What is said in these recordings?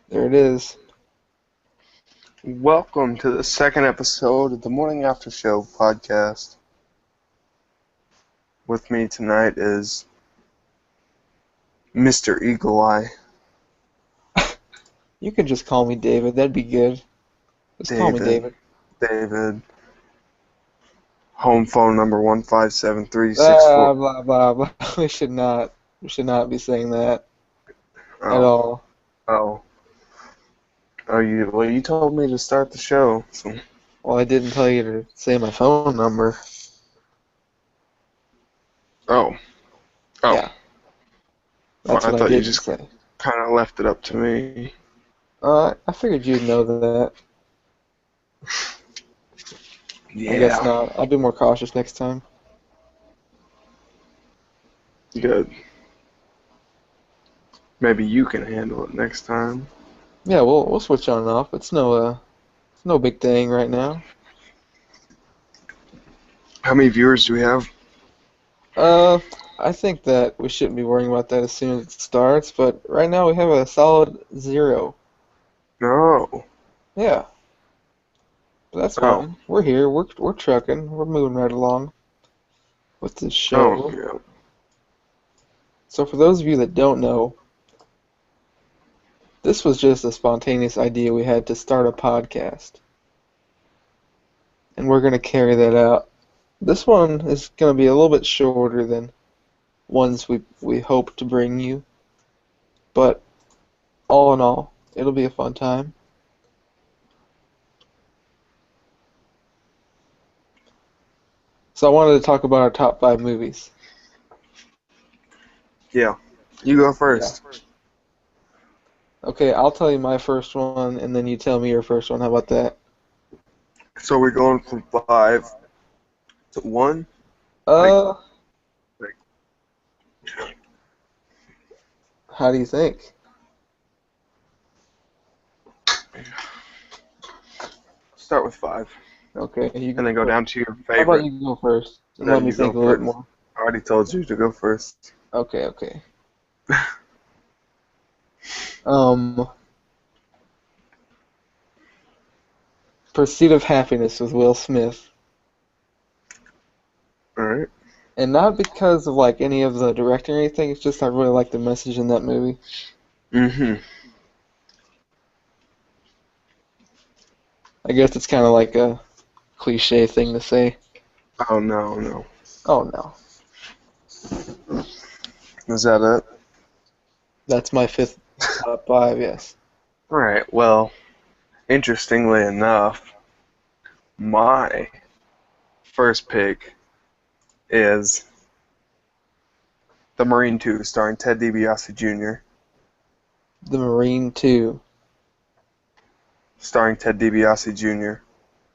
There it is. Welcome to the second episode of the Morning After Show podcast. With me tonight is Mr. Eagle Eye, You could just call me David. That'd be good. Just call me David. David. David. Home phone number 157-364. Blah blah blah. We should not. We should not be saying that at Oh, all. oh, well, you told me to start the show, so. Well, I didn't tell you to say my phone number. Oh, Yeah, well, that's I what I thought you didn't just say. kind of left it up to me. I figured you'd know that. I guess Yeah, not. I'll be more cautious next time. good. Maybe you can handle it next time. Yeah, we'll switch on and off. It's no big thing right now. How many viewers do we have? I think that we shouldn't be worrying about that as soon as it starts. But right now we have a solid 0. No. Yeah. But that's Oh. fine. We're here. We're trucking. We're moving right along with this Oh, show. yeah. So for those of you that don't know, this was just a spontaneous idea we had to start a podcast. And we're going to carry that out. This one is going to be a little bit shorter than ones we hope to bring you. But all in all, it'll be a fun time. So I wanted to talk about our top 5 movies. Yeah. You go first. Okay, I'll tell you my first one, and then you tell me your first one. How about that? So we're going from 5 to 1? Uh, Like, how do you think? start with 5. Okay, you And then go down to your How about favorite. you go first? And No, let me you go think a little bit first. more. I already told you to go first. Okay. Um, Pursuit of Happiness with Will Smith. Alright. And not because of like any of the directing or anything, it's just I really like the message in that movie. Mm-hmm. I guess it's kind of like a cliche thing to say. Oh, no. Oh no. Is that it? That's my 5th top 5, yes. Alright, well, interestingly enough, my first pick is The Marine 2, starring Ted DiBiase Jr. The Marine 2. Starring Ted DiBiase Jr.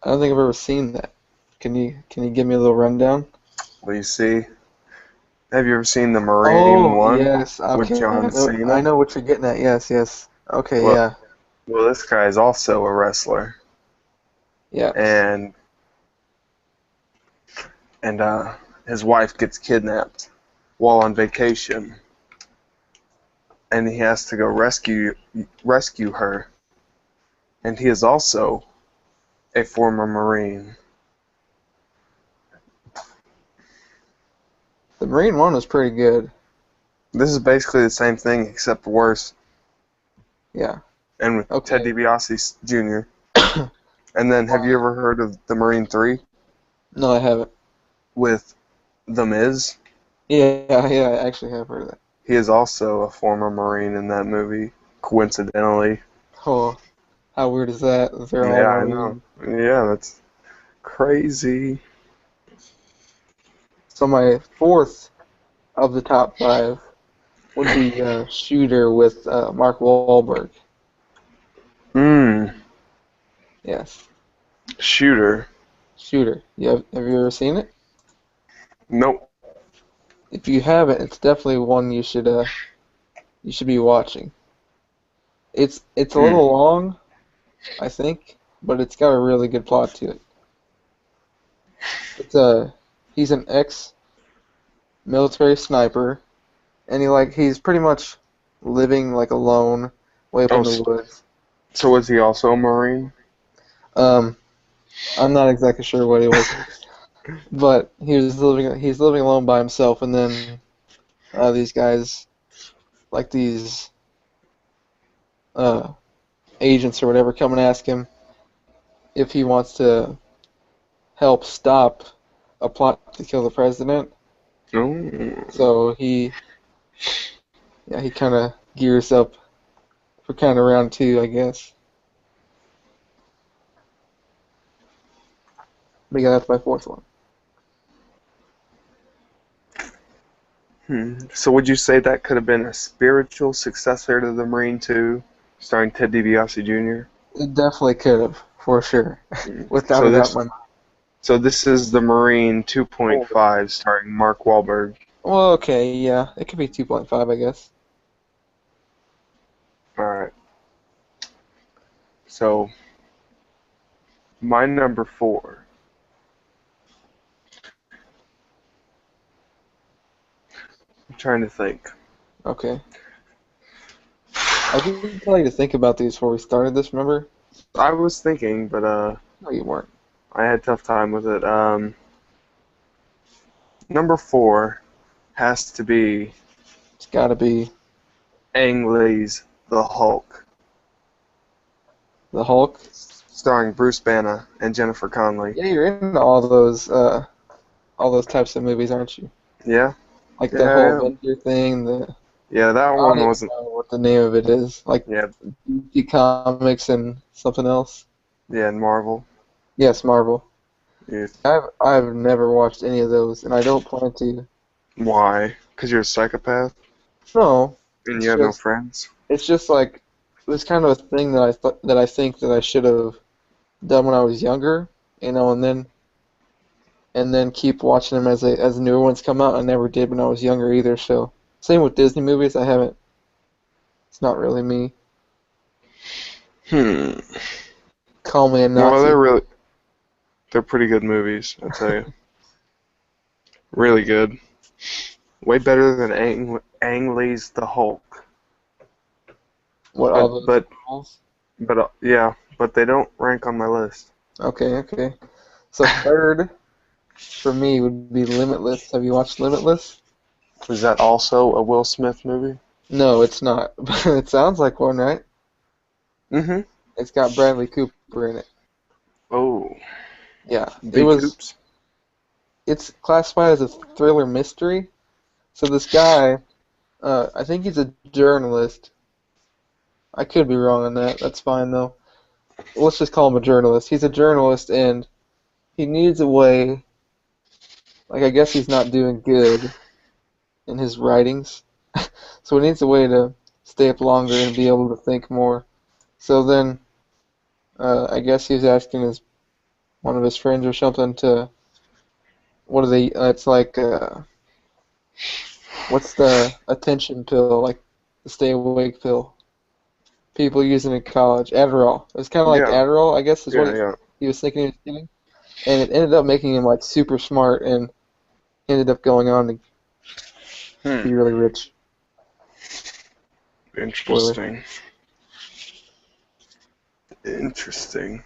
I don't think I've ever seen that. Can you give me a little rundown? Well, you see, have you ever seen The Marine 1 yes. with Okay. John I Cena? know what you're getting at. Yes. Okay, Well, yeah. well, this guy is also a wrestler, Yeah. and his wife gets kidnapped while on vacation, and he has to go rescue her, and he is also a former Marine. The Marine 1 was pretty good. This is basically the same thing except worse, Yeah. and with Okay. Ted DiBiase Jr. And then, have you ever heard of The Marine 3 No, I haven't. with The Miz? Yeah, I actually have heard of that. He is also a former Marine in that movie, coincidentally. Oh, how weird is that? They're all Yeah, I know. Marine. Yeah, that's crazy. So my 4th of the top 5 would be Shooter with Mark Wahlberg. Yes. Shooter. Shooter. Have you ever seen it? Nope. If you haven't, it's definitely one you should be watching. It's a little long, I think, but it's got a really good plot to it. He's an ex-military sniper, and he's pretty much living like alone way up in Oh, the woods. So was he also a Marine? Um, I'm not exactly sure what he was, but he's living alone by himself, and then these guys, like these uh, agents or whatever, come and ask him if he wants to help stop a plot to kill the president. Oh. So he kind of gears up for kind of round two, I guess. But yeah, that's my fourth one. So would you say that could have been a spiritual successor to The Marine 2, starring Ted DiBiase Jr.? It definitely could have, for sure, without So a doubt. this so this is The Marine Oh. 2.5, starring Mark Wahlberg. Well, okay, yeah, it could be 2.5, I guess. All right. So my number 4. I'm trying to think. Okay. I didn't tell you to think about these before we started this, remember? I was thinking, but No, you weren't. I had a tough time with it. Number 4 has to be It's gotta be Ang Lee's The Hulk, the Hulk. starring Bruce Banner and Jennifer Connelly. Yeah, you're into all those types of movies, aren't you? Yeah, Like the whole yeah, Avenger thing, the yeah. That I don't one even wasn't. know what the name of it is. Like Yeah, DC Comics and something else. yeah, and Marvel. Yes, Marvel. Yeah. I've never watched any of those, and I don't plan to. Why? Because you're a psychopath No, and you it's have no just friends. it's just like it's kind of a thing that I think that I should have done when I was younger, and then keep watching them as newer ones come out. I never did when I was younger either. So same with Disney movies. I haven't. It's not really me. Hmm. Call me a Well, Nazi. they're pretty good movies, I tell you. Really good. Way better than Ang Lee's The Hulk. What all those But rules? yeah, but they don't rank on my list. Okay, okay. So third for me would be Limitless. Have you watched Limitless? Is that also a Will Smith movie? No, it's not. But it sounds like one, right? Mm-hmm. It's got Bradley Cooper in it. Oh, Yeah, B Coops. it's classified as a thriller mystery. So this guy, I think he's a journalist. I could be wrong on that. That's fine though. Let's just call him a journalist. He's a journalist and he needs a way, like I guess he's not doing good in his writings. So he needs a way to stay up longer and be able to think more. So then, I guess he was asking one of his friends or something to, what are they, it's like, what's the attention pill, like the stay awake pill? People using in college, Adderall. It was kind of like Yeah, Adderall, I guess, is what yeah, yeah. he was thinking he was getting. And it ended up making him like super smart and ended up going on to Hmm. be really rich. Spoiler. Interesting. Interesting.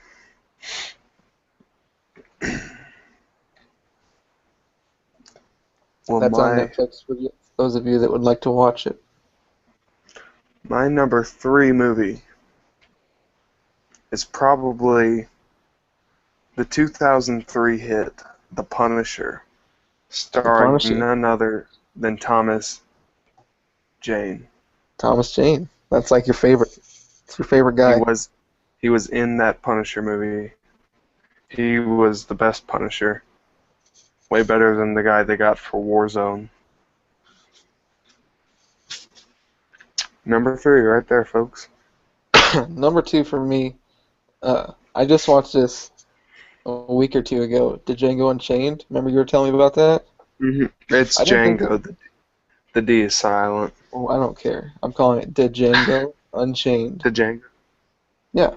Well, That's on Netflix for those of you that would like to watch it. my number 3 movie is probably the 2003 hit The Punisher, The starring Punisher. none other than Thomas Jane. Thomas Jane. That's like your favorite. It's your favorite He guy. was in that Punisher movie. He was the best Punisher. Way better than the guy they got for Warzone. Number 3 right there, folks. Number two for me, I just watched this a week or two ago. Django Unchained. Remember you were telling me about that? It's I didn't think that. Django. The D is silent. Oh, I don't care. I'm calling it Django Unchained. The Django. Yeah.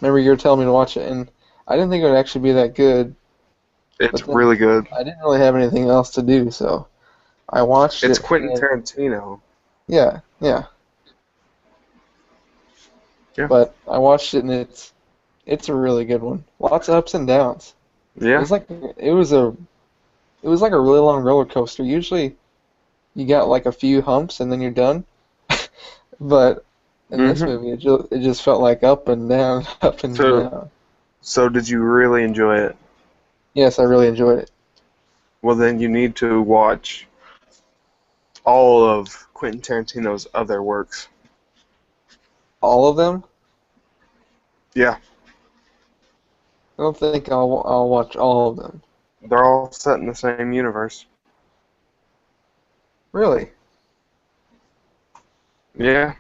Remember you were telling me to watch it, and I didn't think it would actually be that good. It's But then really good. I didn't really have anything else to do, so I watched It's it. Quentin And Tarantino. yeah, yeah. Yeah. but I watched it and it's a really good one. Lots of ups and downs. It Yeah. was like it was like a really long roller coaster. Usually you got like a few humps and then you're done. But in this Mhm. movie, it just felt like up and down, up and So, down. so did you really enjoy it? Yes, I really enjoyed it. Well, then you need to watch all of Quentin Tarantino's other works. All of them? Yeah, I don't think I'll watch all of them. they're all set in the same universe. Really? Yeah,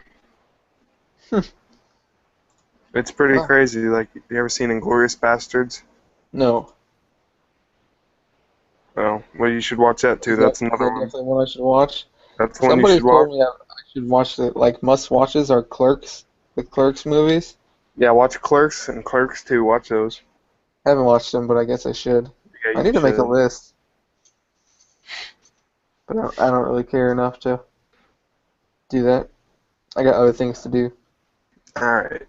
it's pretty Wow. crazy. Like, you ever seen Inglourious Bastards? No. Well, you should watch that too. That's Is another that one. definitely one I should watch? That's one you Somebody should told watch. me I should watch the like must watches are Clerks, the Clerks movies. Yeah, watch Clerks and Clerks 2. Watch those. I haven't watched them, but I guess I should. Yeah, I you need to make a should. list, but I don't really care enough to do that. I got other things to do. All right.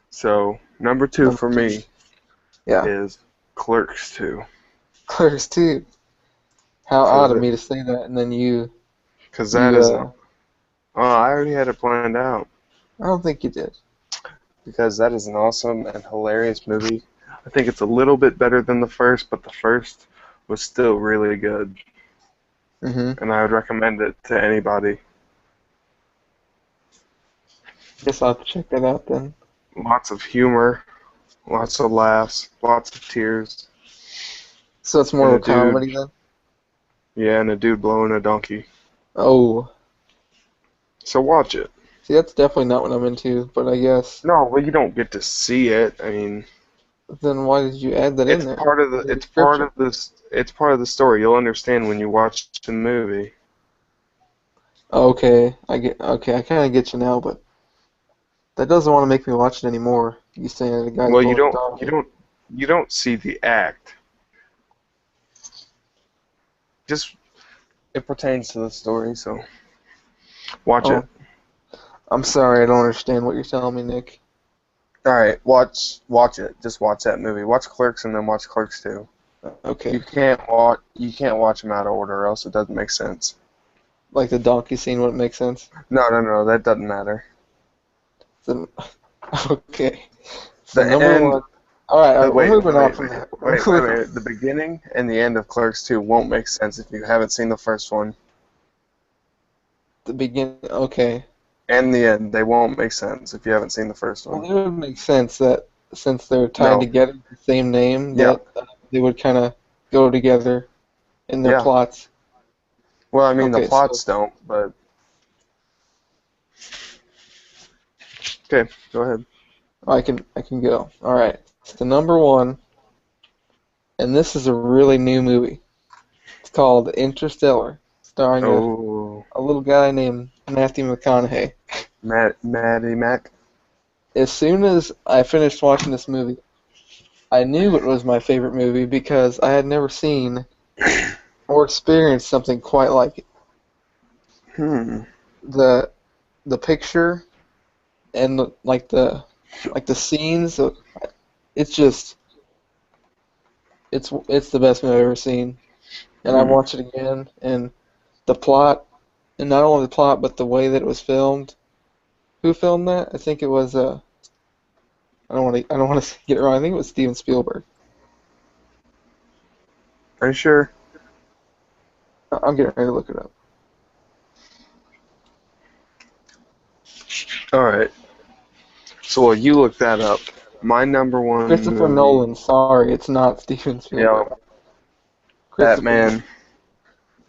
So number two Number for two. me Yeah, is Clerks 2, Clerks 2. How odd because of me to say that, and then you that you is an. Oh, I already had it planned out. I don't think you did. Because that is an awesome and hilarious movie. I think it's a little bit better than the first, but the first was still really good, Mm-hmm. and I would recommend it to anybody. Guess I'll have to check that out then. Lots of humor, lots of laughs, lots of tears, So it's more and of a a dude, comedy then? yeah, and a dude blowing a donkey. Oh, So watch it. see, that's definitely not what I'm into, but I guess. No, well, you don't get to see it. I mean, Then why did you add that in there? In the it's part description. of this, it's part of the story. You'll understand when you watch the movie. Okay, okay, I kind of get you now, but that doesn't want to make me watch it anymore. You saying that the guy's Well, blowing a donkey. you don't see the act. Just it pertains to the story, so watch it. Oh, I'm sorry, I don't understand what you're telling me, Nick. All right, watch it. Just watch that movie. Watch Clerks and then watch Clerks 2. Okay, You can't watch them out of order, or else it doesn't make sense. like the donkey scene wouldn't make sense. No, that doesn't matter. Then, okay, so The number end. one. All right, we're moving on Wait, from that. wait. The beginning and the end of Clerks 2 won't make sense if you haven't seen the first one. The beginning. Okay. And the end, they won't make sense if you haven't seen the first Well, one. it would make sense that since they're tied No. together, the same name, Yeah. that they would kind of go together in their Yeah. plots. Well, I mean, the Okay, so plots don't, but okay, go ahead. I can go. All right. So number one, and this is a really new movie. It's called Interstellar, starring Oh, a little guy named Matthew McConaughey. Maddie Mac. As soon as I finished watching this movie, I knew it was my favorite movie because I had never seen or experienced something quite like it. Hmm. The the picture and the scenes, it's just it's the best movie I've ever seen. And I Hmm. watched it again, and the plot, and not only the plot, but the way that it was filmed. Who filmed that? I think it was I don't want to get it wrong. I think it was Steven Spielberg. Are you sure? I'm getting ready to look it up. All right. So while you look that up, my number one Christopher movie, Nolan. Sorry, it's not Steven you know, Spielberg. that Christopher Nolan. man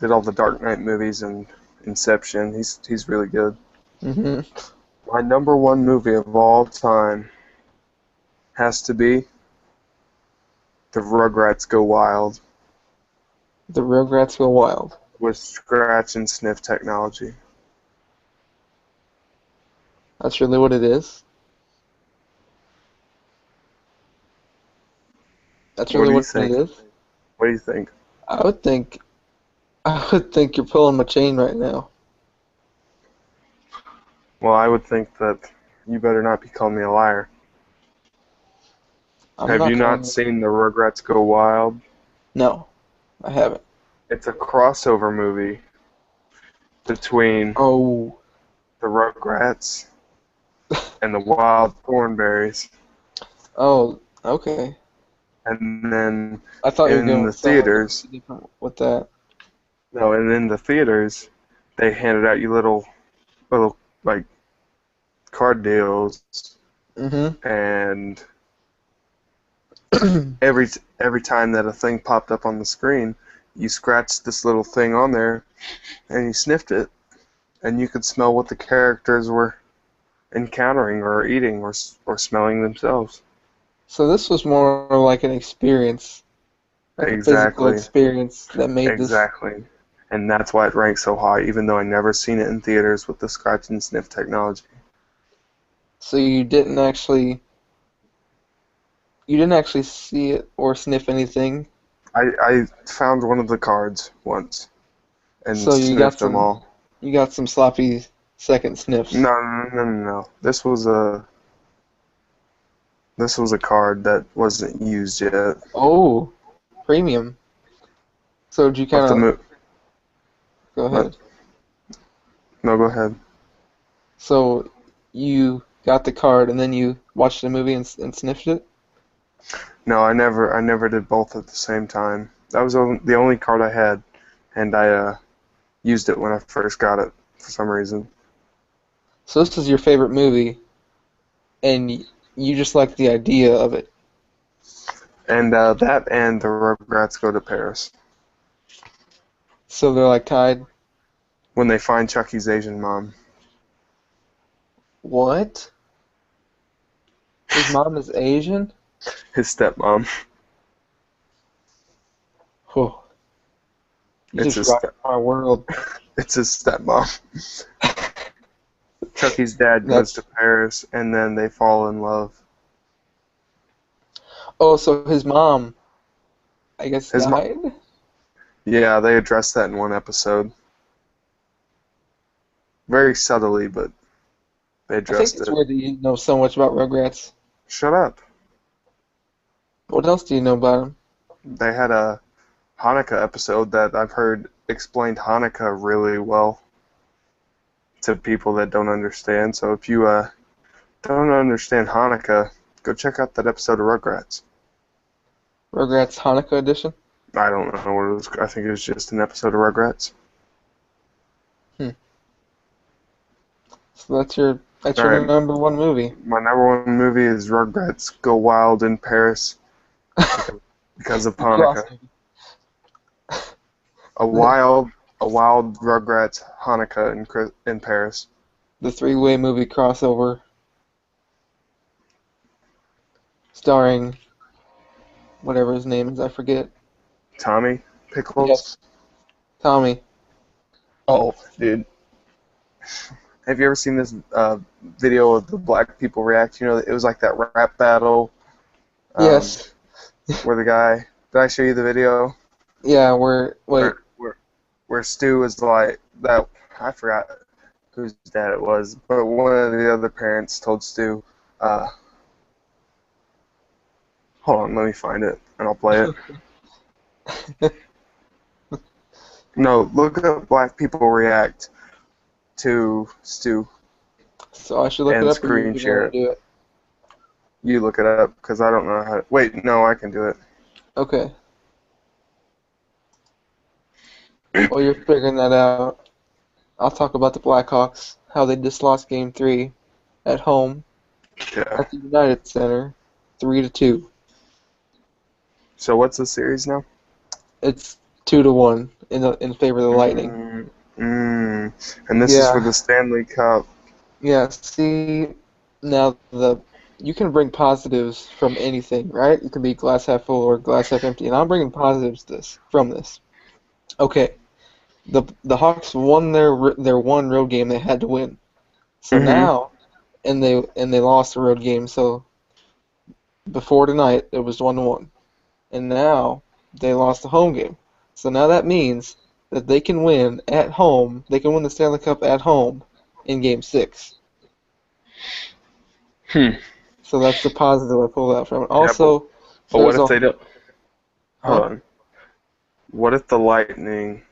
did all the Dark Knight movies and Inception. He's really good. hmm My number one movie of all time has to be The Rugrats Go Wild The Rugrats Go Wild. with scratch and sniff technology. That's really what it is. That's What really do you what it think? is. What do you think? I would think I would think you're pulling my chain right now. Well, I would think that You better not be calling me a liar. I'm Have not you not calling it. seen the Rugrats Go Wild? No, I haven't. It's a crossover movie between Oh, the Rugrats and the Wild Thornberrys. oh, okay. And then I thought you were in going the somewhere theaters, different with that. no, and in the theaters, they handed out you little like card deals, Mm-hmm. and every every time that a thing popped up on the screen, you scratched this little thing on there, and you sniffed it, and you could smell what the characters were encountering or eating or smelling themselves. So this was more like an experience, like a physical Exactly, experience that made this. exactly. And that's why it ranks so high, even though I never seen it in theaters with the scratch and sniff technology. So you didn't actually see it or sniff anything. I found one of the cards once and So sniffed them all. you got some sloppy second sniffs. No, no, no, no, no. This was a card that wasn't used yet. Oh, premium. So did you Of kind the of mo go What? ahead? No, go ahead. So you got the card and then you watched the movie and sniffed it? No, I never did both at the same time. That was the only card I had, and I used it when I first got it for some reason. So this is your favorite movie and you just like the idea of it. And that and the Rugrats Go to Paris So they're like tied. when they find Chucky's Asian mom, What? His mom is Asian? his stepmom. Oh, you It's just his rocked my world. it's his stepmom. Chucky's dad goes to That's Paris, and then they fall in love. Oh, so his mom, I guess, His mom, died? yeah, they addressed that in one episode, very subtly, but they I think addressed it's it. weird that you know so much about Rugrats. Shut up. What else do you know about him? They had a Hanukkah episode that I've heard explained Hanukkah really well to people that don't understand. So if you don't understand Hanukkah, go check out that episode of Rugrats. Rugrats Hanukkah edition? I don't know what it was. I think it was just an episode of Rugrats. Hmm. So that's All your right, number one movie. my number one movie is Rugrats Go Wild in Paris because of Hanukkah. Crossover. A wild, a wild Rugrats Hanukkah in Paris. The three-way movie crossover starring whatever his name is, I forget. Tommy Pickles. Yes, Tommy. Oh, dude. Have you ever seen this video of the black people react? You know, it was like that rap battle um, Yes. where the guy. Did I show you the video? Yeah, wait. Where Stu was like that. I forgot whose dad it was, but one of the other parents told Stu, "Hold on, let me find it, and I'll play it." No, look up black people react to Stu So I should look it and up, or screen you want share to it. do it? You look it up because I don't know how. Wait, no, I can do it. Okay. While you're figuring that out, I'll talk about the Blackhawks, how they just lost Game 3 at home Yeah. at the United Center, 3-2. So what's the series now? It's 2-1 in favor of the Lightning. And this is for Yeah, the Stanley Cup. yeah. See, now you can bring positives from anything, right? It can be glass half full or glass half empty, and I'm bringing positives from this. Okay, the Hawks won their one road game they had to win. So Mm-hmm. now, and they lost the road game. So before tonight, it was 1-1, and now they lost the home game. So now that means that they can win at home. They can win the Stanley Cup at home in Game 6. Hmm. So that's the positive I pulled out from it. Yeah, but, Also, but what there's if a they don't? Hold huh? on. What if the Lightning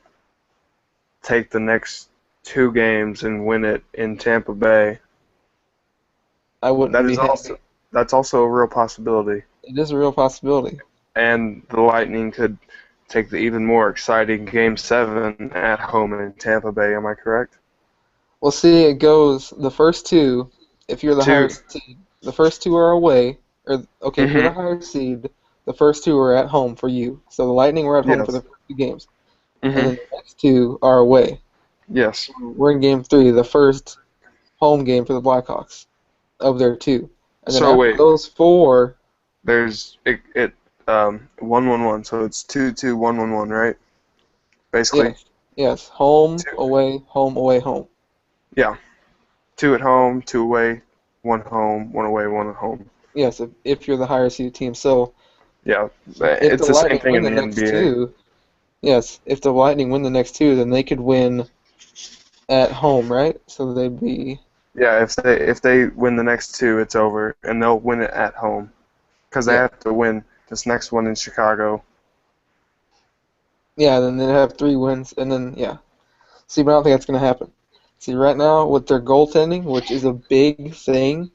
take the next two games and win it in Tampa Bay? I wouldn't That be is happy. also a real possibility. It is a real possibility. And the Lightning could take the even more exciting Game 7 at home in Tampa Bay. Am I correct? Well, see, it goes the first two. If you're the higher Two. seed, the first two are away. Or okay, if you're the Mm-hmm. higher seed, the first two are at home for you. So the Lightning were at home for the Yes. first two games, and Mm-hmm. then the next two are away. Yes. We're in Game 3, the first home game for the Blackhawks of their two, and then So after wait, those four, there's it 1-1-1. So it's 2-2-1-1-1, right? Basically. yes, yes, home, Two. away, home, away, home. Yeah. Two at home, two away, one home, one away, one at home. Yes, if you're the higher seed team. So Yeah. if the It's the same Lightning thing win in the the next NBA. two, yes, if the Lightning win the next two, then they could win at home, right? So they'd be Yeah, if they win the next two, it's over, and they'll win it at home because they yeah, have to win this next one in Chicago. yeah. Then they'd have 3 wins, and then yeah. See, but I don't think that's gonna happen. See, right now with their goaltending, which is a big thing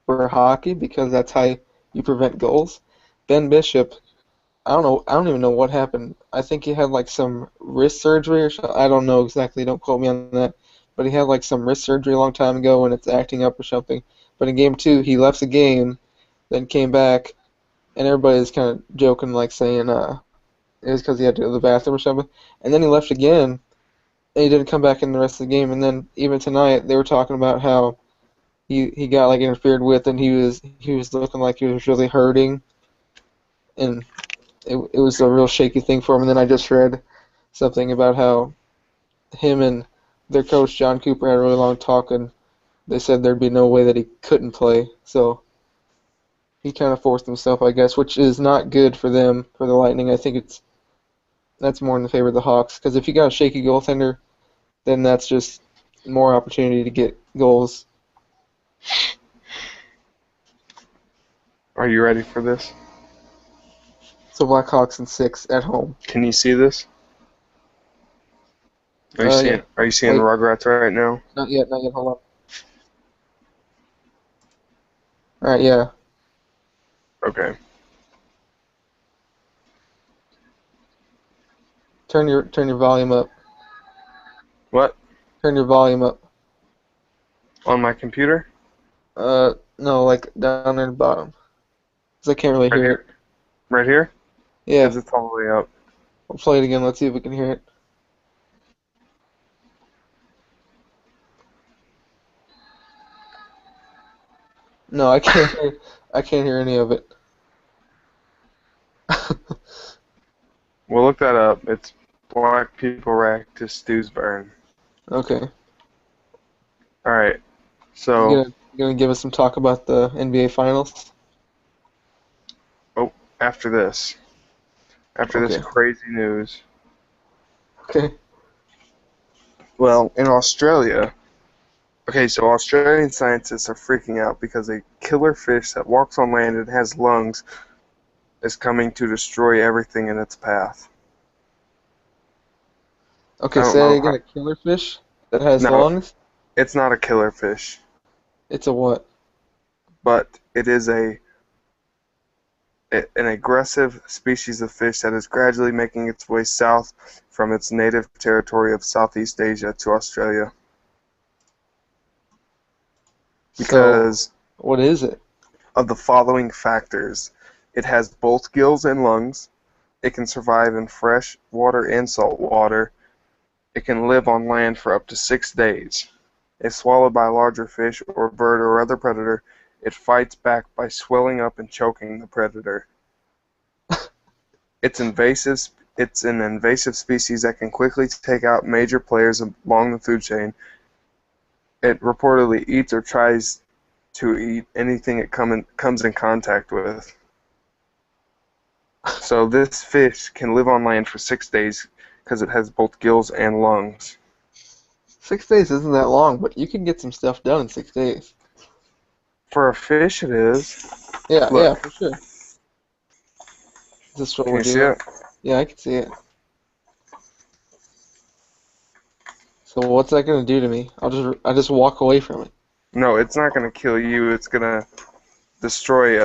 for hockey because that's how you prevent goals. Ben Bishop, I don't know, I don't even know what happened. I think he had like some wrist surgery or something. I don't know exactly. Don't quote me on that. But he had like some wrist surgery a long time ago and it's acting up or something. But in game two, he left the game, then came back, and everybody's kind of joking, like saying it was because he had to go to the bathroom or something. And then he left again, and he didn't come back in the rest of the game. And then even tonight, they were talking about how he got like interfered with, and he was looking like he was really hurting, and it was a real shaky thing for him. And then I just read something about how him and their coach John Cooper had a really long talk, and they said there'd be no way that he couldn't play. So he kind of forced himself, I guess, which is not good for them for the Lightning. I think that's more in the favor of the Hawks because if you got a shaky goaltender, then that's just more opportunity to get goals. Are you ready for this? So Blackhawks in 6 at home. Can you see this? Are you Yeah. seeing Are you seeing Wait, Rugrats right now? not yet, not yet. Hold on. All right, yeah. Okay. Turn your volume up. What? Turn your volume up. On my computer? No, like down near the bottom, 'cause I can't really Right hear here. it. Right here? Yeah, Because it's all the way up. I'll play it again. Let's see if we can hear it. No, I can't hear. I can't hear any of it. We'll look that up. It's Black People React to Stews Burn. Okay, Alright. you So, gonna give us some talk about the NBA Finals? oh, after this. After this Okay, crazy news. okay. Well, in Australia, okay, so Australian scientists are freaking out because a killer fish that walks on land and has lungs is coming to destroy everything in its path. I Okay, don't say know again. how. A killer fish that has No, lungs. it's not a killer fish, It's a what? but it is an aggressive species of fish that is gradually making its way south from its native territory of Southeast Asia to Australia. So, Because what is it? of the following factors: it has both gills and lungs. It can survive in fresh water and salt water. It can live on land for up to 6 days. If swallowed by a larger fish or bird or other predator, it fights back by swelling up and choking the predator. It's invasive. It's an invasive species that can quickly take out major players along the food chain. It reportedly eats or tries to eat anything it comes in contact with. So this fish can live on land for 6 days because it has both gills and lungs. 6 days isn't that long, but you can get some stuff done in 6 days. For a fish, it is. Yeah, Look, for sure. Is this what can we're you see doing? it? Yeah, I can see it. So what's that gonna do to me? I just walk away from it. No, it's not going to kill you. It's going to destroy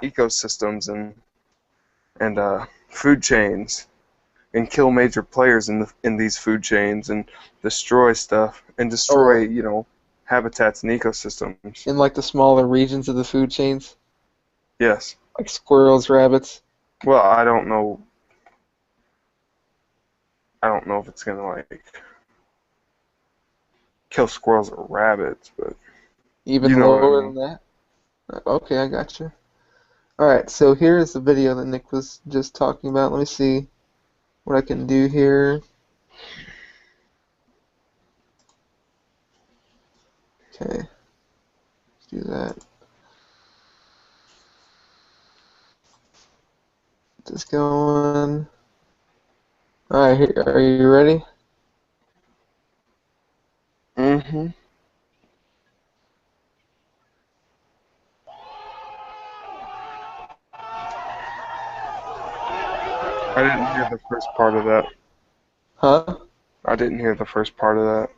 ecosystems and food chains and kill major players in these food chains and destroy stuff and destroy, Oh, habitats and ecosystems. in like the smaller regions of the food chains, Yes. like squirrels, rabbits. Well, I don't know. I don't know if it's going to like kill squirrels or rabbits, but Even you know what I lower mean. than that? Okay, I got you. Alright, so here is the video that Nick was just talking about. Let me see what I can do here. Okay, let's do that. Just going. Alright, here, are you ready? Mm-hmm. I didn't hear the first part of that. Huh? I didn't hear the first part of that.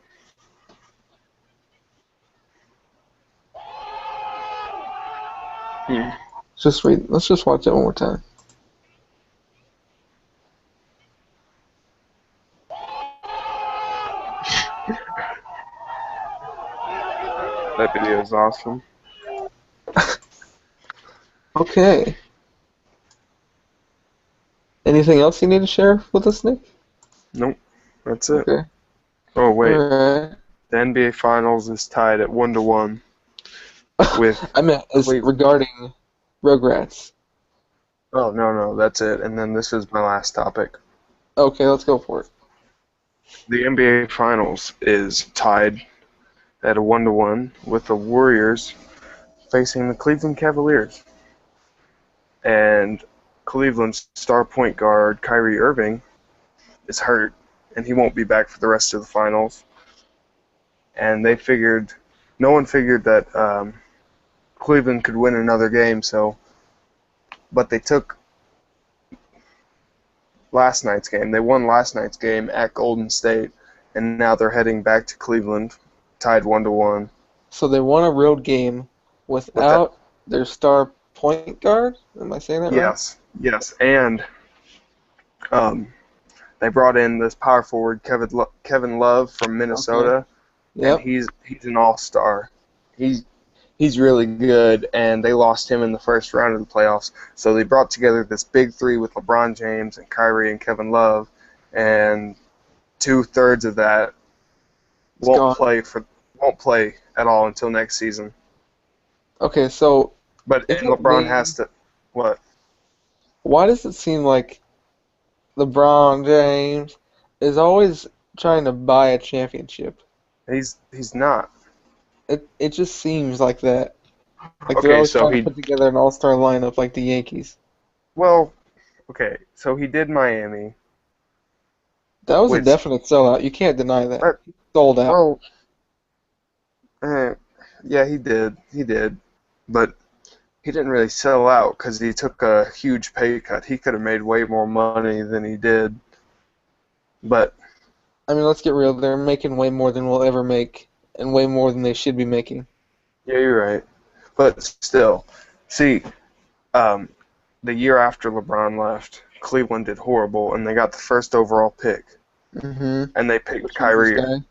Hmm. Just wait. Let's just watch it one more time. That video is awesome. Okay. Anything else you need to share with us, Nick? Nope. That's it. Okay. Oh wait, Alright. the NBA Finals is tied at 1-1 with I meant as Cleveland. regarding Rugrats. Oh no, that's it. And then this is my last topic. Okay, let's go for it. The NBA Finals is tied at a 1-1 with the Warriors facing the Cleveland Cavaliers. And Cleveland's star point guard Kyrie Irving is hurt, and he won't be back for the rest of the finals. And no one figured that Cleveland could win another game. But they took last night's game. They won last night's game at Golden State, and now they're heading back to Cleveland, tied 1-1. So they won a road game With that, without their star point guard? Am I saying that right? yes, and um, they brought in this power forward Kevin Love from Okay. Minnesota, and Yep. he's an all-star. He's really good, and they lost him in the first round of the playoffs. So they brought together this big three with LeBron James and Kyrie and Kevin Love, and 2/3 of that It's gone. won't play at all until next season. Okay, so But is and it LeBron me? has to what? Why does it seem like LeBron James is always trying to buy a championship? He's not. It just seems like that. Like they're Okay, always so trying to put together an all-star lineup like the Yankees. well, so he did Miami, That was a which definite sellout. You can't deny that. uh, He sold out. well, uh, yeah, he did, but he didn't really sell out because he took a huge pay cut. He could have made way more money than he did, but I mean, let's get real. They're making way more than we'll ever make, and way more than they should be making. yeah, you're right. But still, see, um, the year after LeBron left, Cleveland did horrible, and they got the first overall pick, Mm-hmm. and they picked Which was this Kyrie, guy?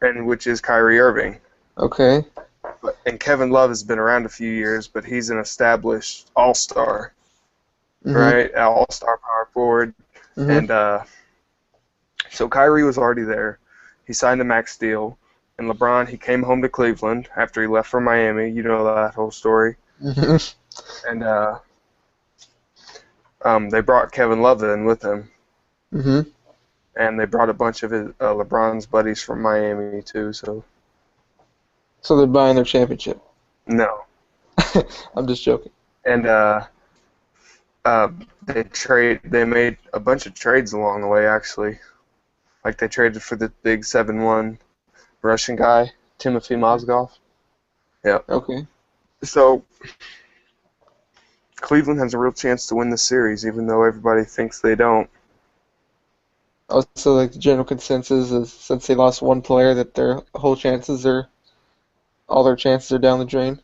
and which is Kyrie Irving. Okay. And Kevin Love has been around a few years, but he's an established all-star, Mm-hmm. right? All-star power forward, Mm-hmm. and so Kyrie was already there. He signed a max deal, and LeBron he came home to Cleveland after he left from Miami. You know that whole story, Mm-hmm. and they brought Kevin Love in with him. Mm-hmm. And they brought a bunch of his LeBron's buddies from Miami too. So So they're buying their championship. no, I'm just joking. and uh, they made a bunch of trades along the way actually. Like they traded for the big 7-1 Russian guy Timothy Mozgov. Yep. Okay. So Cleveland has a real chance to win the series, even though everybody thinks they don't. Also, like the general consensus is since they lost one player, that all their chances are down the drain.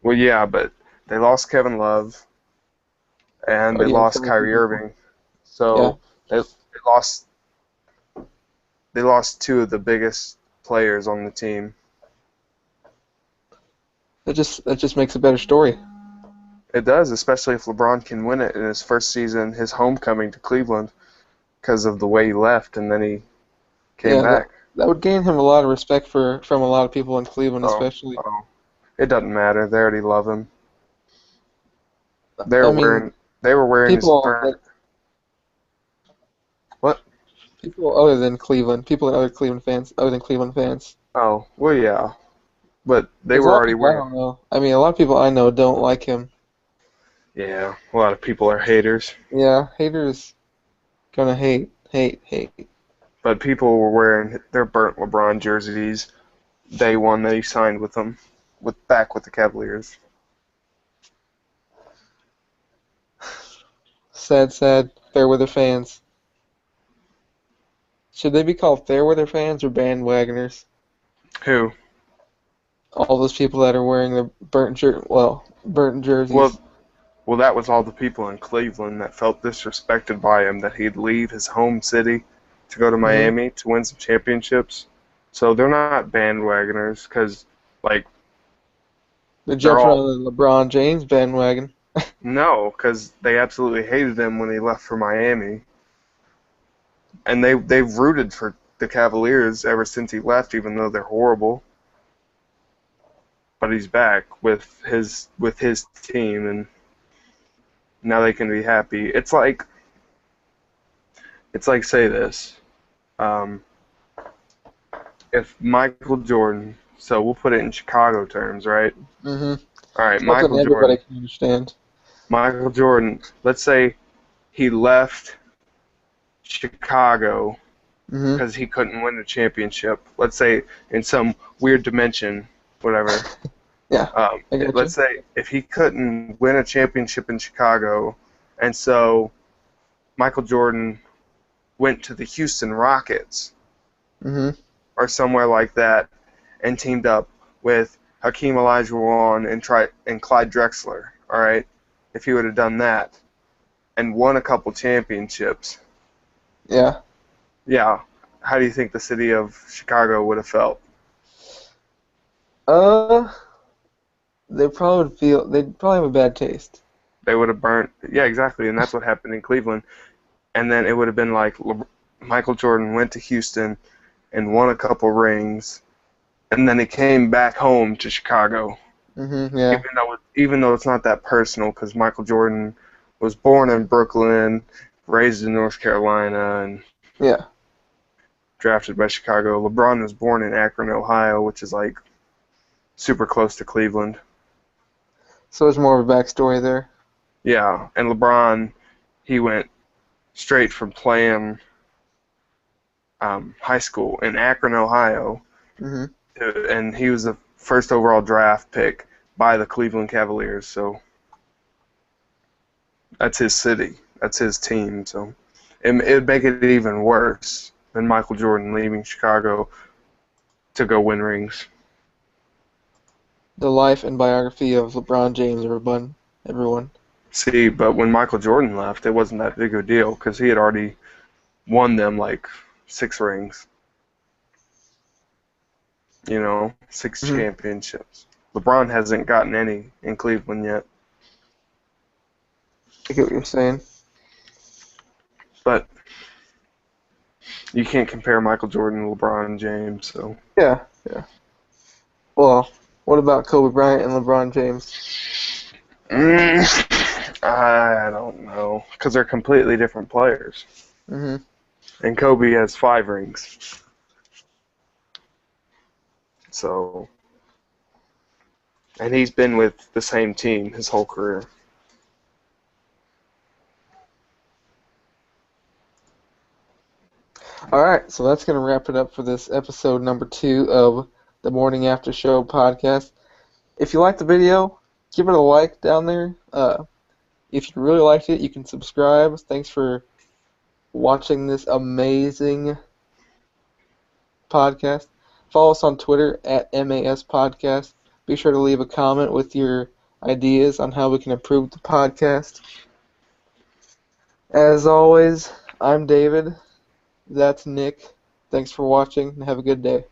Well, yeah, but they lost Kevin Love and Oh they yeah, lost so many Kyrie people. Irving. Yeah, So they lost they lost two of the biggest players on the team. that just makes a better story. It does, especially if LeBron can win it in his first season, his homecoming to Cleveland, because of the way he left and then he came Yeah, that back. that would gain him a lot of respect from a lot of people in Cleveland, Oh, especially. oh, it doesn't matter. They already love him. They I were mean, wearing they were wearing his people burnt. that What? people other than Cleveland, people and other Cleveland fans, other than Cleveland fans. Oh, well, yeah, but they There's a were lot of already people I wearing. don't know. I mean, a lot of people I know don't like him. Yeah, a lot of people are haters, Yeah, haters gonna hate, hate, hate. but people were wearing their burnt LeBron jerseys day one that he signed with them, with the Cavaliers. Sad, sad. Fairweather fans. Should they be called Fairweather fans or bandwagoners? Who? All those people that are wearing the burnt Well, jerseys. well, that was all the people in Cleveland that felt disrespected by him that he'd leave his home city to go to Hmm. Miami to win some championships. So they're not bandwagoners because, like, They they're jumped all around the LeBron James bandwagon. no, because they absolutely hated him when he left for Miami, and they've rooted for the Cavaliers ever since he left, even though they're horrible. But he's back with his team, and now they can be happy. It's like say this. Um, if Michael Jordan, so we'll put it in Chicago terms, right? Hmm. All right, Something everybody can understand. Michael Jordan. Let's say he left Chicago Hmm. because he couldn't win a championship. Let's say in some weird dimension, whatever. Yeah, I got Let's you. say if he couldn't win a championship in Chicago, and so Michael Jordan went to the Houston Rockets Hmm. or somewhere like that and teamed up with Hakeem Olajuwon and Clyde Drexler. All right, if he would have done that and won a couple championships, Yeah. yeah, how do you think the city of Chicago would have felt? Uh, they'd probably have a bad taste. They would have burnt. Yeah, exactly, and that's what happened in Cleveland. And then it would have been like Michael Jordan went to Houston and won a couple rings, and then he came back home to Chicago. Yeah. Even though it's not that personal, because Michael Jordan was born in Brooklyn, raised in North Carolina, and Yeah. drafted by Chicago. LeBron was born in Akron, Ohio, which is like super close to Cleveland. So there's more of a backstory there. Yeah, and LeBron, he went straight from playing high school in Akron, Ohio, Hmm. and he was the first overall draft pick by the Cleveland Cavaliers. So that's his city, that's his team. So it'd make it even worse than Michael Jordan leaving Chicago to go win rings. The life and biography of LeBron James, everyone. See, but when Michael Jordan left, it wasn't that big of a deal because he had already won them like 6 rings. Six Hmm. championships. LeBron hasn't gotten any in Cleveland yet. I get what you're saying. But you can't compare Michael Jordan and LeBron James, so Yeah. Yeah. Well, what about Kobe Bryant and LeBron James? I don't know because they're completely different players. Hmm. And Kobe has 5 rings, so and he's been with the same team his whole career. All right, so that's gonna wrap it up for this episode number 2 of the Morning After Show podcast. If you liked the video, give it a like down there. If you really liked it, you can subscribe. Thanks for watching this amazing podcast. Follow us on Twitter at Maspodcast. Be sure to leave a comment with your ideas on how we can improve the podcast. As always, I'm David. That's Nick. Thanks for watching and have a good day.